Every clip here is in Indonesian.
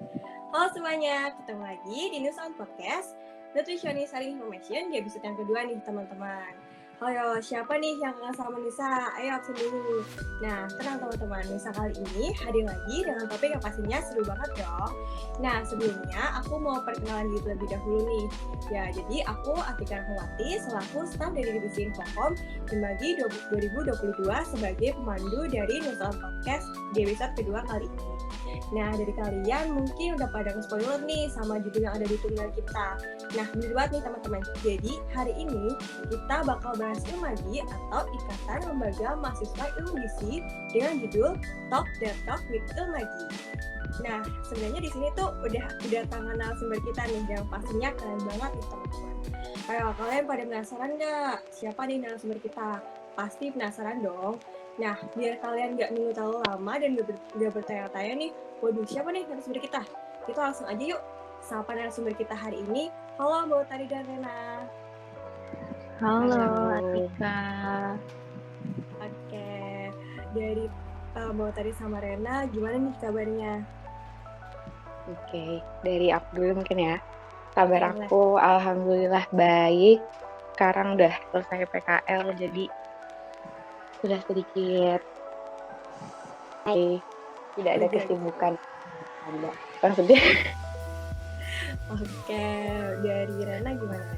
Halo semuanya, ketemu lagi di News on Podcast Nutritionist Sharing Information di episode yang kedua nih teman-teman. Halo, siapa nih yang kenal sama Nisa? Ayo absen dulu. Nah, tenang teman-teman, Nisa kali ini hadir lagi dengan topik yang pastinya seru banget dong. Nah, sebelumnya aku mau perkenalan diri terlebih dahulu nih. Ya, jadi aku Atika Rahmawati selaku staf dari Divisi Infokom Himagi 2022 sebagai pemandu dari News on Podcast di episode kedua kali ini. Nah, dari kalian mungkin udah pada nge-spoiler nih sama judul yang ada di thumbnail kita. Nah, bener banget nih teman-teman. Jadi, hari ini kita bakal bahas Ilmagi atau Ikatan Lembaga Mahasiswa Ilmu Gizi dengan judul Talk the Talk with Ilmagi. Nah, sebenarnya di sini tuh udah tangan narasumber kita nih yang pastinya keren banget nih teman-teman. Ayo, kalian pada penasaran nggak? Siapa nih narasumber kita? Pasti penasaran dong. Nah, biar kalian nggak nunggu terlalu lama dan nggak bertanya-tanya nih, waduh siapa nih narasumber kita? Kita langsung aja yuk sapa narasumber kita hari ini. Halo Mbak Utari dan Rena. Halo Atika. Oke, dari Mbak Utari sama Rena, gimana nih kabarnya? Oke, dari aku dulu mungkin ya. Kabar aku alhamdulillah baik. Sekarang udah selesai PKL, jadi sudah sedikit tidak ada kesibukan. Maksudnya? Oke, dari Rena gimana?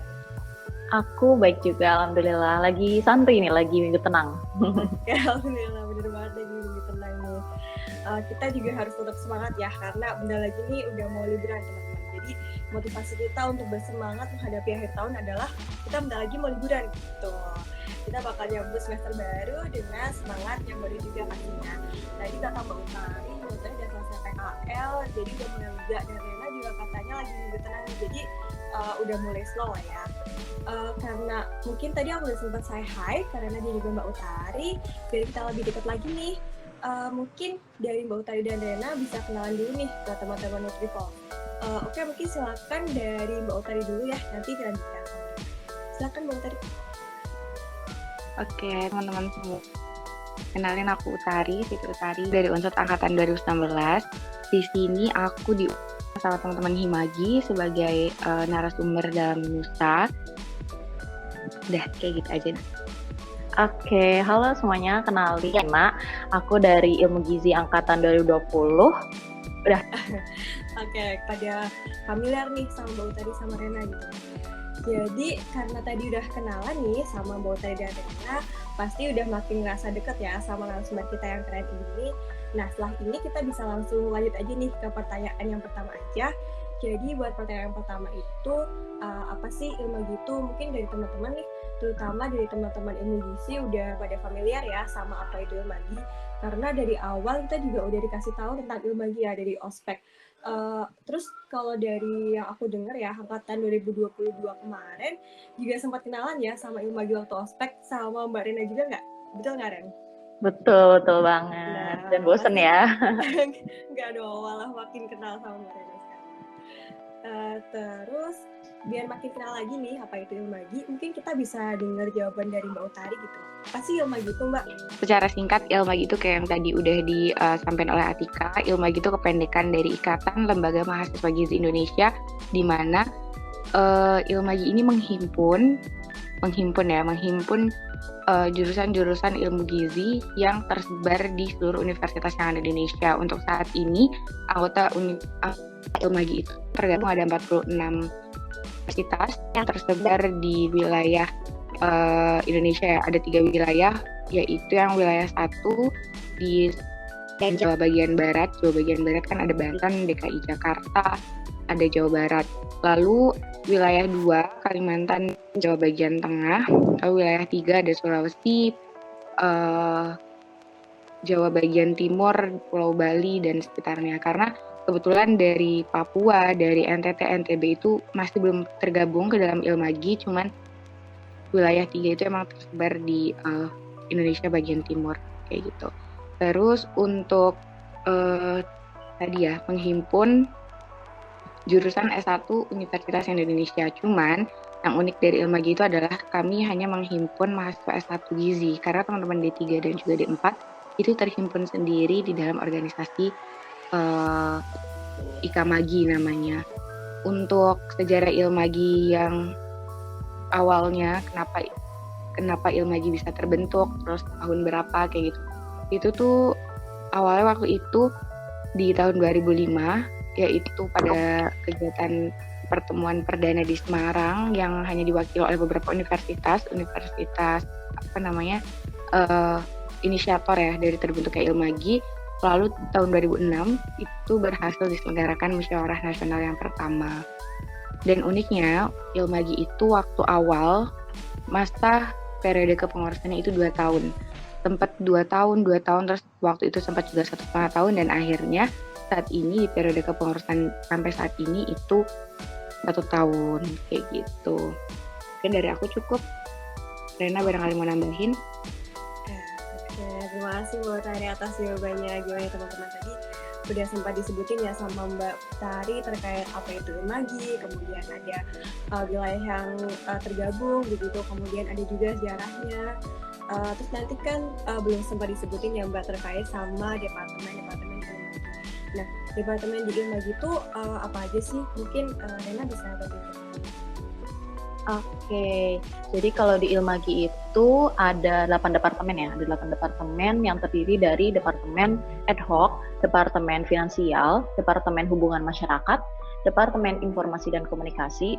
Aku baik juga, alhamdulillah. Lagi santai nih, lagi minggu tenang. Oke, alhamdulillah, bener banget lagi minggu tenang nih. Kita juga harus tetap semangat ya, karena bentar lagi nih udah mau liburan teman-teman. Jadi motivasi kita untuk bersemangat menghadapi akhir tahun adalah kita bentar lagi mau liburan gitu. Kita bakal nyambut semester baru dengan semangat yang baru juga pastinya. Tadi kata Mbak Utari, udah selesai PKL, jadi udah mulai lega, dan Rena juga katanya lagi minggu tenang, jadi udah mulai slow lah ya. Karena mungkin tadi aku udah sempat say hi karena dia juga Mbak Utari, biar kita lebih dekat lagi nih. Mungkin dari Mbak Utari dan Rena bisa kenalan dulu nih ke teman-teman Nutrifol. Oke, mungkin silakan dari Mbak Utari dulu ya, nanti dilanjutkan. Silakan Mbak Utari. Oke, teman-teman semua. Kenalin aku Utari, Siti Utari dari Unsur Angkatan 2019. Di sini aku sama teman-teman Himagi sebagai narasumber dalam Nusa. Udah kayak gitu aja. Oke, halo semuanya, kenalin Rena. Aku dari Ilmu Gizi Angkatan 2020. Udah. Oke, pada familiar nih sama Mbak Utari sama Rena gitu. Jadi karena tadi udah kenalan nih sama Mbak Utari dan Rena, pasti udah makin ngerasa deket ya sama narasumber kita yang keren ini. Nah, setelah ini kita bisa langsung lanjut aja nih ke pertanyaan yang pertama aja. Jadi buat pertanyaan yang pertama itu, apa sih ilmu gitu? Mungkin dari teman-teman nih, terutama dari teman-teman ilmu gizi udah pada familiar ya sama apa itu ilmagi. Karena dari awal kita juga udah dikasih tahu tentang ilmagi ya dari ospek. Terus kalau dari yang aku dengar ya, angkatan 2022 kemarin juga sempat kenalan ya sama ilmagi waktu ospek sama Mbak Rena juga nggak? Betul nggak, Ren? Betul banget. Nah, dan bosen ya. Nggak dong, malah makin kenal sama Mbak Rena sekarang. Terus biar makin kenal lagi nih apa itu ilmagi, mungkin kita bisa dengar jawaban dari Mbak Utari gitu. Apa sih ilmagi itu, Mbak? Secara singkat, ilmagi itu kayak yang tadi udah disampaikan oleh Atika. Ilmagi itu kependekan dari Ikatan Lembaga Mahasiswa Gizi Indonesia, di mana ilmagi ini menghimpun jurusan-jurusan ilmu gizi yang tersebar di seluruh universitas yang ada di Indonesia. Untuk saat ini, anggota ilmagi itu tergabung ada 46 universitas yang tersebar di wilayah Indonesia. Ada 3 wilayah, yaitu yang wilayah 1 di Jawa bagian Barat. Jawa bagian Barat kan ada Banten, DKI Jakarta, ada Jawa Barat. Lalu wilayah 2 Kalimantan, Jawa bagian Tengah. Lalu wilayah 3 ada Sulawesi, Jawa bagian Timur, Pulau Bali dan sekitarnya. Karena kebetulan dari Papua, dari NTT, NTB itu masih belum tergabung ke dalam ilmagi, cuman wilayah 3 itu emang tersebar di Indonesia bagian timur kayak gitu. Terus untuk tadi ya, menghimpun jurusan S1 Universitas Indonesia. Cuman yang unik dari ilmagi itu adalah kami hanya menghimpun mahasiswa S1 Gizi, karena teman-teman D3 dan juga D4 itu terhimpun sendiri di dalam organisasi Ikamagi namanya. Untuk sejarah Ilmagi yang awalnya kenapa Ilmagi bisa terbentuk, terus tahun berapa kayak gitu. Itu tuh awalnya waktu itu di tahun 2005, yaitu pada kegiatan pertemuan perdana di Semarang yang hanya diwakili oleh beberapa universitas inisiator ya dari terbentuknya Ilmagi. Lalu tahun 2006 itu berhasil diselenggarakan musyawarah nasional yang pertama. Dan uniknya Ilmagi itu waktu awal masa periode kepengurusannya itu 2 tahun. Sempat 2 tahun, terus waktu itu sempat juga 1,5 tahun, dan akhirnya saat ini di periode kepengurusan sampai saat ini itu 1 tahun kayak gitu. Oke, dari aku cukup. Rena barangkali mau nambahin? Oke, terima kasih Mbak Tari atas jawabannya. Gimana teman-teman tadi udah sempat disebutin ya sama Mbak Tari terkait apa itu Ilmagi, kemudian ada wilayah yang tergabung begitu, kemudian ada juga sejarahnya. Terus nanti kan belum sempat disebutin ya Mbak terkait sama departemen di Ilmagi. Nah, departemen di Ilmagi itu apa aja sih? Mungkin Rena bisa bantu. Oke, jadi kalau di Ilmagi itu ada 8 departemen ya, ada 8 departemen yang terdiri dari Departemen Ad hoc, Departemen Finansial, Departemen Hubungan Masyarakat, Departemen Informasi dan Komunikasi,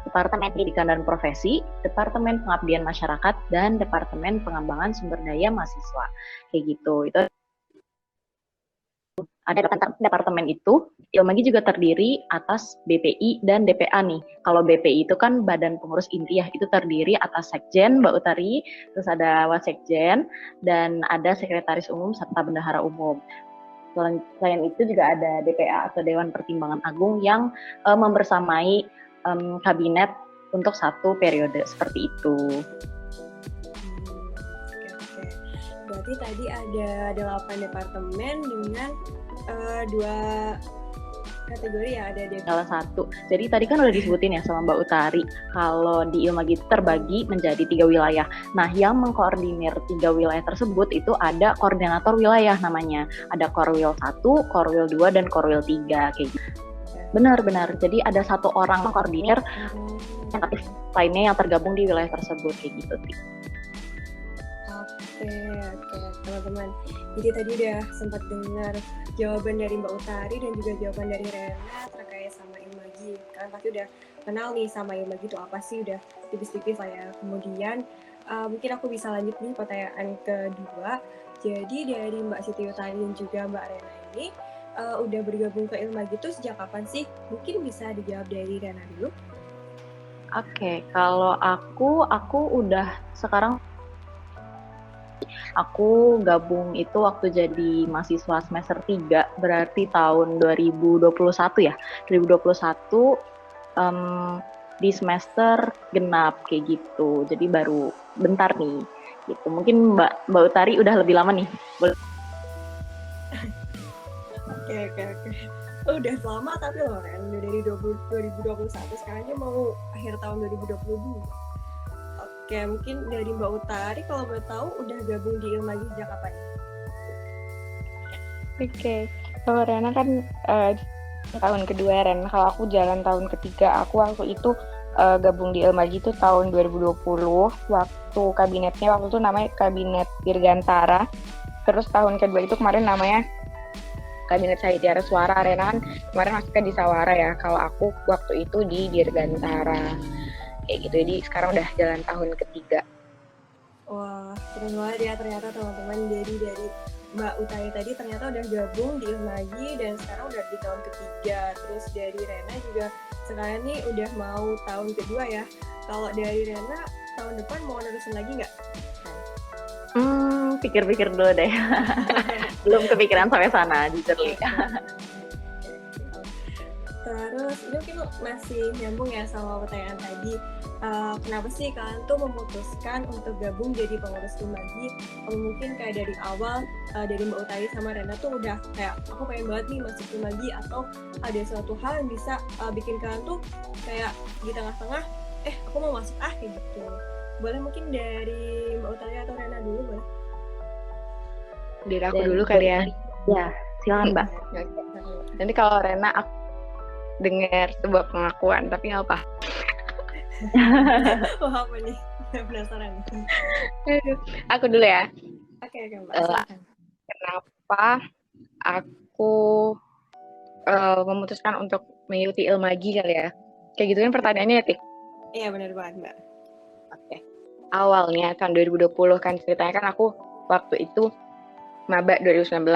Departemen Pendidikan dan Profesi, Departemen Pengabdian Masyarakat, dan Departemen Pengembangan Sumber Daya Mahasiswa. Kayak gitu. Itu ada 8 departemen itu. Ilmagi juga terdiri atas BPI dan DPA nih. Kalau BPI itu kan Badan Pengurus Inti ya, itu terdiri atas Sekjen, Mbak Utari, terus ada Wasekjen, dan ada Sekretaris Umum serta Bendahara Umum. Selain itu juga ada DPA atau Dewan Pertimbangan Agung yang membersamai kabinet untuk 1 periode seperti itu. Oke. Berarti tadi ada 8 departemen dengan 2 kategori ya, ada salah satu. Jadi tadi kan udah disebutin ya sama Mbak Utari kalau di Ilmagi terbagi menjadi 3 wilayah. Nah, yang mengkoordinir 3 wilayah tersebut itu ada koordinator wilayah namanya. Ada Korwil 1, Korwil 2, dan Korwil 3 kayak gitu. Benar. Jadi ada 1 orang mengkoordinir yang aktif lainnya yang tergabung di wilayah tersebut kayak gitu. Oke, teman-teman. Jadi tadi udah sempat dengar jawaban dari Mbak Utari dan juga jawaban dari Rena terkait sama Ilmagi. Kalian pasti udah kenal nih sama Ilmagi itu apa sih, udah tipis-tipis lah ya. Kemudian mungkin aku bisa lanjut nih pertanyaan kedua. Jadi dari Mbak Siti Utari dan juga Mbak Rena ini udah bergabung ke Ilmagi itu sejak kapan sih? Mungkin bisa dijawab dari Rena dulu. Oke, kalau aku udah sekarang aku gabung itu waktu jadi mahasiswa semester 3, berarti tahun 2021 ya. 2021 di semester genap kayak gitu. Jadi baru bentar nih gitu. Mungkin Mbak Utari udah lebih lama nih. Oke. Udah lama tapi loh Ren, udah dari 2021, sekarang mau akhir tahun 2022. Oke, mungkin dari Mbak Utari kalau boleh tahu udah gabung di Ilmagi sejak kapan? Oke, kalau Rena kan tahun kedua Ren. Kalau aku jalan tahun ketiga. Aku waktu itu gabung di Ilmagi itu tahun 2020. Waktu kabinetnya waktu itu namanya Kabinet Dirgantara. Terus tahun kedua itu kemarin namanya Kabinet Sahitiara Suara. Rena kan kemarin masuknya di Sawara ya. Kalau aku waktu itu di Dirgantara. Kayak gitu, jadi sekarang udah jalan tahun ketiga. Wah, keren banget ya ternyata teman-teman. Jadi dari Mbak Utari tadi ternyata udah gabung di Ilmagi dan sekarang udah di tahun ketiga. Terus dari Rena juga sekarang nih udah mau tahun kedua ya. Kalau dari Rena tahun depan mau nerusin lagi nggak? Pikir-pikir dulu deh. Belum kepikiran sampai sana, jujur. Terus ini mungkin masih nyambung ya sama pertanyaan tadi. Kenapa sih kalian tuh memutuskan untuk gabung jadi pengurus Ilmagi? Mungkin kayak dari awal dari Mbak Utari sama Rena tuh udah kayak aku pengen banget nih masuk Ilmagi, atau ada suatu hal yang bisa bikin kalian tuh kayak di tengah-tengah aku mau masuk kayak gitu. Boleh mungkin dari Mbak Utari atau Rena dulu boleh? Dari aku dulu kali ya. Ya, Silakan Mbak. Nanti kalau Rena aku dengar sebuah pengakuan, tapi nggak apa. Wah, apa nih? Penasaran. Aduh, aku dulu ya. Oke, Mbak. Silakan. Kenapa aku memutuskan untuk mengikuti Ilmagi kali ya? Kayak gitu kan pertanyaannya ya, Tik? Iya, benar banget, Mbak. Oke. Awalnya tahun 2020 kan ceritanya kan aku waktu itu maba 2019.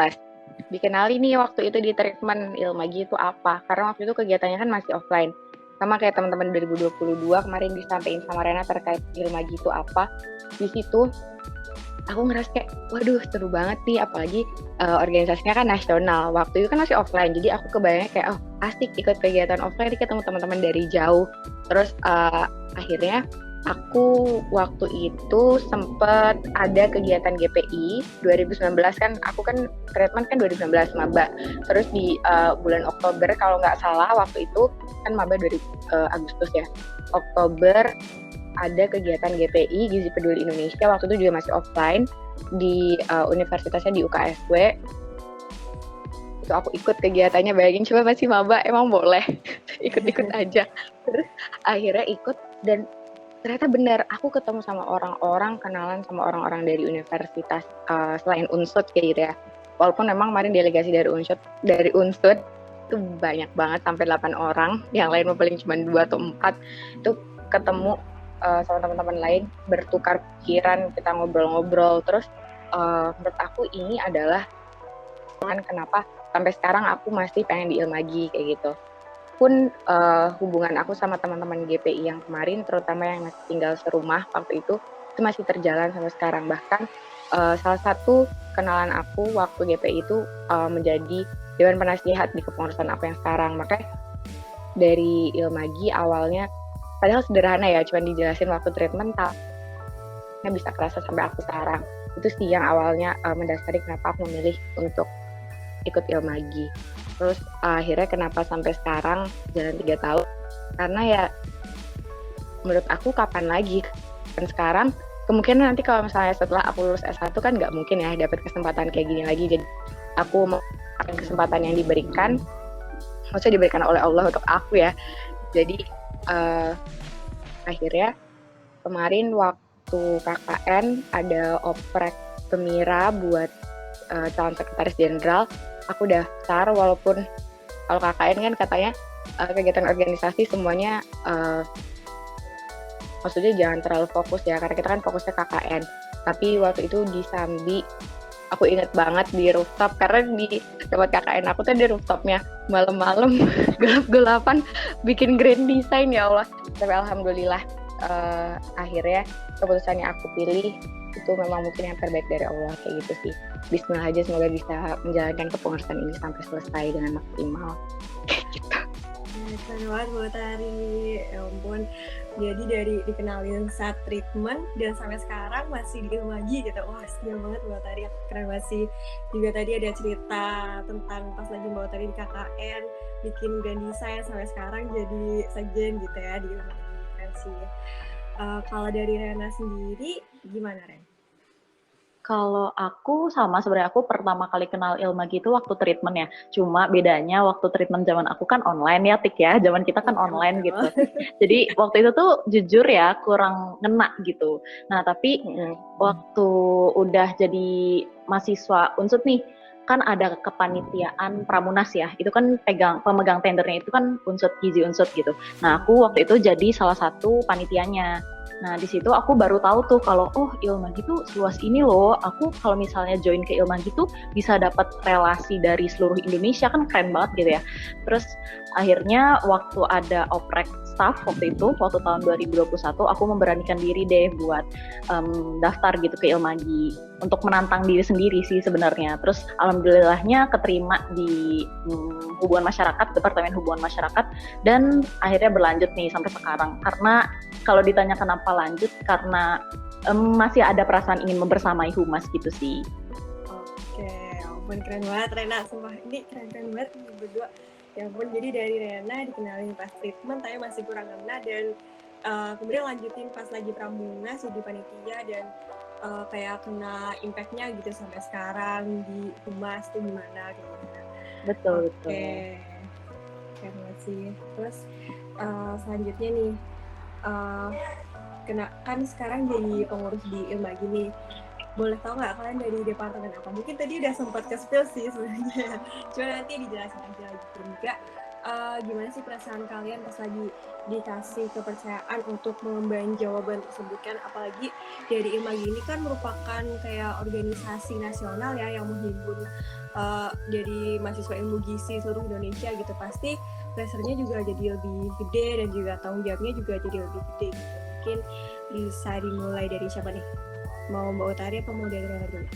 Dikenali nih waktu itu di treatment Ilmagi itu apa, karena waktu itu kegiatannya kan masih offline. Sama kayak teman-teman 2022 kemarin disampaikan sama Rena terkait Ilmagi itu apa. Di situ aku ngerasa kayak, waduh seru banget nih, apalagi organisasinya kan nasional. Waktu itu kan masih offline, jadi aku kebayangnya kayak, oh asik ikut kegiatan offline, ketemu teman-teman dari jauh. Terus akhirnya aku waktu itu sempet ada kegiatan GPI 2019 kan, aku kan treatment kan 2019 maba. Terus di bulan Oktober kalau nggak salah waktu itu kan maba dari Agustus ya, Oktober ada kegiatan GPI Gizi Peduli Indonesia, waktu itu juga masih offline di universitasnya di UKSW. Itu aku ikut kegiatannya, bayangin coba masih maba emang boleh ikut-ikut aja. Terus akhirnya ikut dan ternyata benar aku ketemu sama orang-orang, kenalan sama orang-orang dari universitas selain Unsud kayak gitu ya. Walaupun memang kemarin delegasi dari Unsud itu banyak banget sampai 8 orang, yang lain paling cuma 2 atau 4. Itu ketemu sama teman-teman lain, bertukar pikiran, kita ngobrol-ngobrol. Terus menurut aku ini adalah kenapa sampai sekarang aku masih pengen di Ilmagi kayak gitu. Pun hubungan aku sama teman-teman GPI yang kemarin, terutama yang masih tinggal serumah waktu itu masih terjalan sampai sekarang. Bahkan salah satu kenalan aku waktu GPI itu menjadi Dewan Penasihat di kepengurusan aku yang sekarang. Makanya dari Ilmagi awalnya, padahal sederhana ya, cuma dijelasin waktu treatment, tapi bisa kerasa sampai aku sekarang. Itu sih yang awalnya mendasari kenapa aku memilih untuk ikut Ilmagi. Terus akhirnya kenapa sampai sekarang jalan 3 tahun, karena ya menurut aku kapan lagi, dan sekarang kemungkinan nanti kalau misalnya setelah aku lulus S1 kan nggak mungkin ya dapat kesempatan kayak gini lagi. Jadi aku mau kesempatan yang diberikan, maksudnya diberikan oleh Allah untuk aku ya. Jadi akhirnya kemarin waktu KKN ada oprek Pemira buat calon sekretaris jenderal, aku daftar. Walaupun kalau KKN kan katanya kegiatan organisasi semuanya maksudnya jangan terlalu fokus ya, karena kita kan fokusnya KKN. Tapi waktu itu di Sambi, aku inget banget di rooftop, karena di tempat KKN aku tuh di rooftopnya malam-malam gelap-gelapan bikin grand design, ya Allah. Tapi alhamdulillah akhirnya keputusan yang aku pilih itu memang mungkin yang terbaik dari Allah kayak gitu sih. Bismillah aja, semoga bisa menjalankan kepengurusan ini sampai selesai dengan maksimal kayak gitu. Keren banget buat Tari, ya ampun. Jadi dari dikenalin saat treatment dan sampai sekarang masih di Ilmagi gitu. Wah, seru banget buat Tari, keren banget sih. Juga tadi ada cerita tentang pas lagi bawa Tari di KKN, bikin grand design sampai sekarang jadi sekjen gitu ya di Ilmagi. Keren sih. Kalau dari Rena sendiri, gimana Ren? Kalau aku sama, sebenarnya aku pertama kali kenal Ilmagi itu waktu treatment ya. Cuma bedanya waktu treatment zaman aku kan online ya, Tik ya. Zaman kita kan online gitu. Jadi waktu itu tuh jujur ya kurang ngena gitu. Nah tapi waktu udah jadi mahasiswa Unsud nih, kan ada kepanitiaan Pramunas ya. Itu kan pemegang tendernya itu kan Gizi Unsud gitu. Nah aku waktu itu jadi salah satu panitianya. Nah di situ aku baru tahu tuh kalau Ilmagi tuh seluas ini loh. Aku kalau misalnya join ke Ilmagi tuh bisa dapat relasi dari seluruh Indonesia, kan keren banget gitu ya. Terus akhirnya waktu ada oprek staff waktu tahun 2021, aku memberanikan diri deh buat daftar gitu ke Ilmagi untuk menantang diri sendiri sih sebenarnya. Terus alhamdulillahnya keterima di hubungan masyarakat, Departemen Hubungan Masyarakat, dan akhirnya berlanjut nih sampai sekarang. Karena kalau ditanya kenapa lanjut, karena masih ada perasaan ingin membersamai humas gitu sih. Oke, ampun keren banget Rena, sumpah ini keren banget nih berdua. Ya ampun, jadi dari Rena dikenalin pas treatment, tapi masih kurang ngena, dan kemudian lanjutin pas lagi Pramunas jadi panitia, dan kayak kena impact-nya gitu sampai sekarang di Humas tuh gimana kayak gitu. Betul. Oke, keren banget sih. Terus selanjutnya nih, kan sekarang jadi pengurus di Ilmagi nih. Boleh tahu nggak kalian dari departemen apa? Mungkin tadi udah sempat ke-spill sih sebenarnya. Cuma nanti dijelasin aja lagi. Juga gimana sih perasaan kalian pas lagi dikasih kepercayaan untuk mengemban jawaban tersebut kan? Apalagi dari Ilmagi ini kan merupakan kayak organisasi nasional ya yang menghimpun dari mahasiswa ilmu gizi seluruh Indonesia gitu. Pasti pressure-nya juga jadi lebih gede dan juga tanggung jawabnya juga jadi lebih gede gitu. Mungkin bisa dimulai dari siapa nih? Mau Mbak Utari apa mau dari Rena dulu?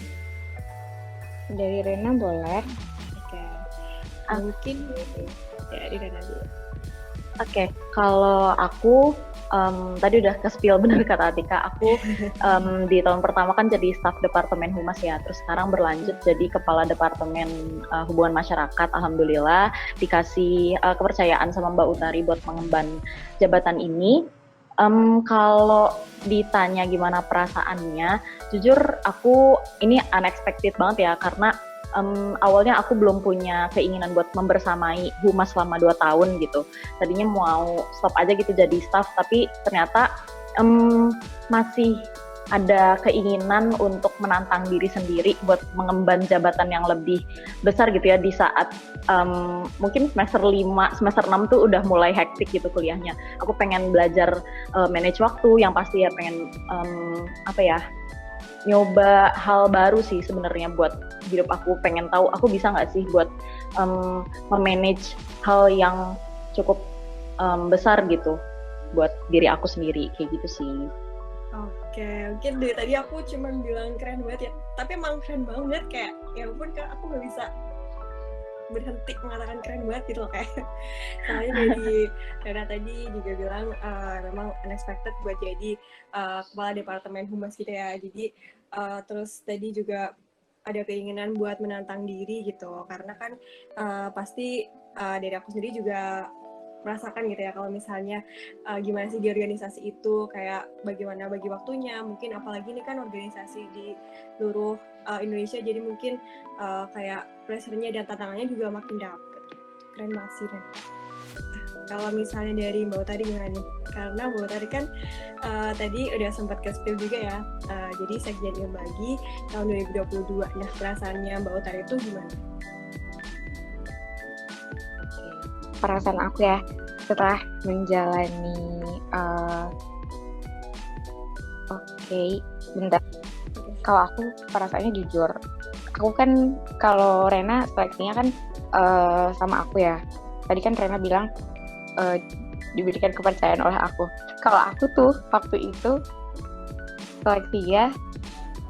Dari Rena boleh. Oke. Mungkin dari Rena dulu. Oke, kalau aku tadi udah ke-spill bener kata Atika. Aku di tahun pertama kan jadi staf departemen humas ya. Terus sekarang berlanjut jadi kepala departemen hubungan masyarakat. Alhamdulillah dikasih kepercayaan sama Mbak Utari buat mengemban jabatan ini. Kalau ditanya gimana perasaannya, jujur aku ini unexpected banget ya, karena awalnya aku belum punya keinginan buat membersamai humas selama 2 tahun gitu. Tadinya mau stop aja gitu jadi staff, tapi ternyata masih ada keinginan untuk menantang diri sendiri buat mengemban jabatan yang lebih besar gitu ya, di saat mungkin semester 5, semester 6 tuh udah mulai hektik gitu kuliahnya. Aku pengen belajar manage waktu, yang pasti ya pengen nyoba hal baru sih sebenarnya buat hidup aku. Pengen tahu aku bisa nggak sih buat memanage hal yang cukup besar gitu buat diri aku sendiri, kayak gitu sih. Oke, mungkin dari tadi aku cuma bilang keren banget ya, tapi emang keren banget, kayak ya ampun Kak, aku nggak bisa berhenti mengatakan keren banget gitu loh kayak. Soalnya dari Rena tadi juga bilang memang unexpected buat jadi kepala departemen humas gitu ya. Jadi terus tadi juga ada keinginan buat menantang diri gitu, karena kan pasti dari aku sendiri juga merasakan gitu ya kalau misalnya gimana sih di organisasi itu, kayak bagaimana bagi waktunya, mungkin apalagi ini kan organisasi di seluruh Indonesia, jadi mungkin kayak pressure-nya dan tantangannya juga makin dapet. Keren banget sih Ren. Kalau misalnya dari Mbak Utari gimana nih? Karena Mbak Utari kan tadi udah sempat ke-spill juga ya, jadi Sekjen Ilmagi tahun 2022. Nah, perasaannya Mbak Utari itu gimana? Perasaan aku ya setelah menjalani bentar. Kalau aku perasaannya jujur, aku kan kalau Rena seleksinya kan sama aku ya. Tadi kan Rena bilang diberikan kepercayaan oleh aku. Kalau aku tuh waktu itu seleksinya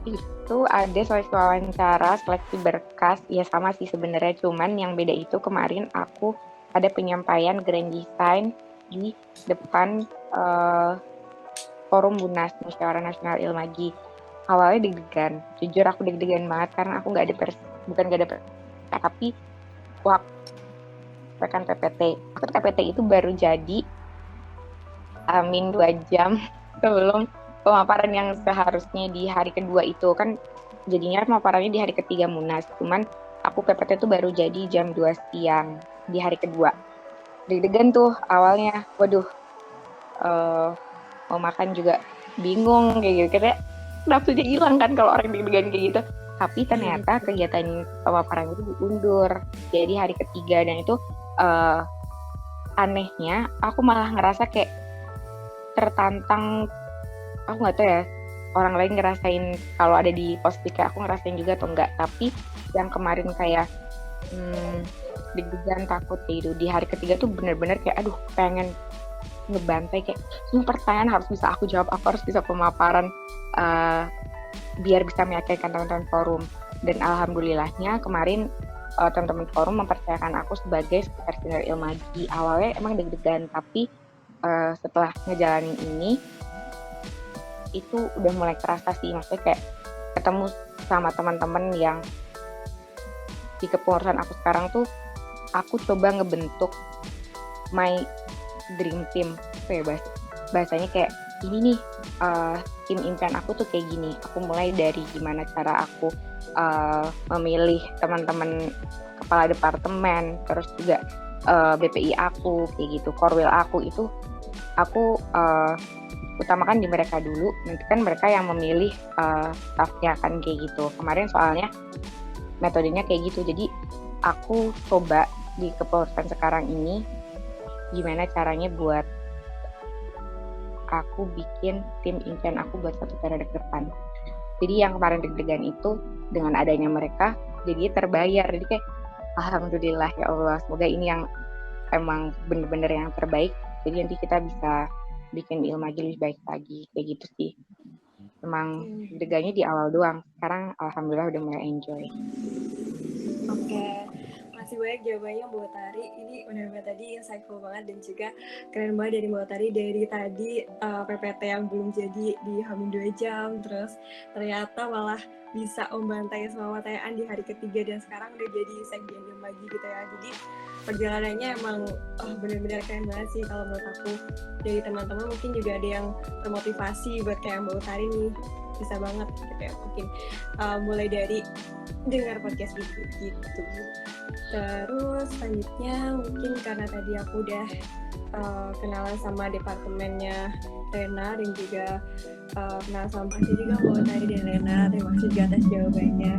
itu ada seleksi wawancara, seleksi berkas, ya sama sih sebenarnya, cuman yang beda itu kemarin aku ada penyampaian grand design di depan forum Munas Musyawarah Nasional Ilmagi. Awalnya deg-degan, jujur aku deg-degan banget karena aku tapi waktu rekan PPT. Waktu PPT itu baru jadi 2 jam sebelum pemaparan yang seharusnya di hari kedua itu, kan jadinya pemaparannya di hari ketiga Munas. Cuman aku PPT itu baru jadi jam 2 siang di hari kedua. Deg-degan tuh awalnya, waduh, mau makan juga bingung kayak gitu, karena nafsunya hilang kan kalau orang deg-degan kayak gitu. Tapi ternyata kegiatan pemaparan itu diundur jadi hari ketiga, dan itu anehnya aku malah ngerasa kayak tertantang. Aku nggak tahu ya orang lain ngerasain kalau ada di posisi kayak aku ngerasain juga atau enggak, tapi yang kemarin kayak deg-degan, takut kayak gitu, di hari ketiga tuh bener-bener kayak aduh pengen ngebantai, kayak semua pertanyaan harus bisa aku jawab, aku harus bisa pemaparan biar bisa meyakinkan teman-teman forum. Dan alhamdulillahnya kemarin teman-teman forum mempercayakan aku sebagai speaker senior Ilmagi. Awalnya emang deg-degan, tapi setelah ngejalanin ini itu udah mulai kerasa sih, maksudnya kayak ketemu sama teman-teman yang di kepengurusan aku sekarang tuh, aku coba ngebentuk my dream team, kayak bahasanya kayak ini nih tim impian aku tuh kayak gini. Aku mulai dari gimana cara aku memilih teman-teman kepala departemen, terus juga BPI aku kayak gitu, korwil aku itu aku utamakan di mereka dulu. Nanti kan mereka yang memilih staffnya kan kayak gitu. Kemarin soalnya metodenya kayak gitu. Jadi aku coba di kepengurusan sekarang ini gimana caranya buat aku bikin tim impian aku buat 1 periode ke depan. Jadi yang kemarin deg-degan itu dengan adanya mereka jadi terbayar. Jadi kayak alhamdulillah ya Allah, semoga ini yang emang bener-bener yang terbaik. Jadi nanti kita bisa bikin Ilmagi lebih baik lagi kayak gitu sih. Emang deg-degannya di awal doang. Sekarang alhamdulillah udah mulai enjoy. Oke, masih banyak jawabannya Mbak Utari. Ini benar-benar tadi insightful banget dan juga keren banget dari Mbak Utari. Dari tadi PPT yang belum jadi di Hamin 2 jam, terus ternyata malah bisa membantai semua pertanyaan di hari ketiga dan sekarang udah jadi sekjen lagi gitu ya. Jadi perjalanannya emang benar-benar keren banget sih kalau menurut aku. Dari teman-teman mungkin juga ada yang termotivasi buat kayak Mbak Utari nih, bisa banget gitu ya, mungkin mulai dari dengar podcast gitu. Terus selanjutnya mungkin karena tadi aku udah kenalan sama departemennya Rena dan juga kenalan sama Pasti juga Mbak Utari dan Rena. Terima kasih juga atas jawabannya.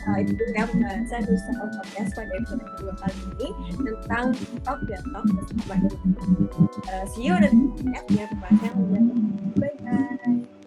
Itu ya pembahasan di podcast pada episode kedua kali ini tentang Talk dan Talk bersama. See you dan ya pembahasan yang lebih. Bye bye.